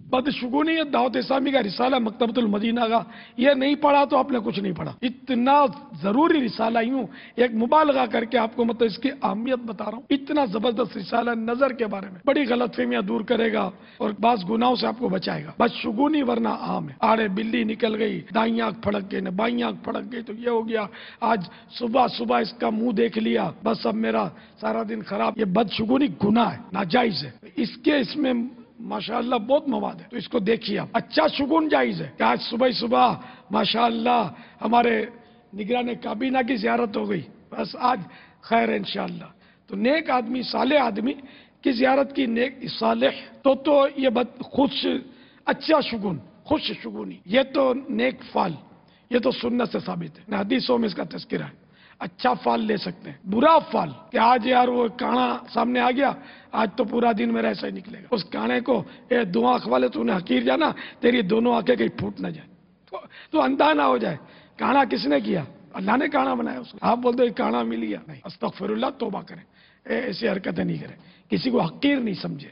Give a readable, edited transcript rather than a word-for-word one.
बदशगुनी दावत इस्लामी का रिसाला मकतबतुल मदीना का, ये नहीं पढ़ा तो आपने कुछ नहीं पढ़ा। इतना जरूरी रिसाला, यूं एक मुबालगा करके आपको मतलब इसकी अहमियत बता रहा हूँ। इतना जबरदस्त रिसाला नजर के बारे में बड़ी गलतफहमियां दूर करेगा और बास गुनाहों से आपको बचाएगा। बदशगुनी वरना आम है। आड़े बिल्ली निकल गई, दाई आंख फड़क गई, न बाई आंख फड़क गई तो ये हो गया, आज सुबह सुबह इसका मुंह देख लिया, बस अब मेरा सारा दिन खराब। ये बदशगुनी गुनाह है, नाजायज है। इसमें माशाअल्लाह बहुत मवाद है, तो इसको देखिए आप। अच्छा शुगुन जायज है कि आज सुबह सुबह माशाअल्लाह हमारे निगरान काबीना की जियारत हो गई, बस आज खैर है इंशाअल्लाह। तो नेक आदमी, सालेह आदमी की जियारत की, नेक सालेह तो ये खुश अच्छा शुगुन, खुश शुगुनी, ये तो नेक फाल, ये तो सुन्नत से साबित है, हदीसों में इसका तज़किरा है। अच्छा फाल ले सकते हैं, बुरा फाल कि आज यार वो काना सामने आ गया, आज तो पूरा दिन मेरा ऐसा ही निकलेगा। उस काने को ए दो आंख वाले तूने हकीर जाना, तेरी दोनों आंखें कहीं फूट ना जाए, तो अंधा ना हो जाए। काना किसने किया? अल्लाह ने काना बनाया उसको। आप बोलते हो काना मिल गया, नहीं, अस्तगफिरुल्लाह, तौबा करें, ऐसी हरकतें नहीं करें, किसी को हकीर नहीं समझे।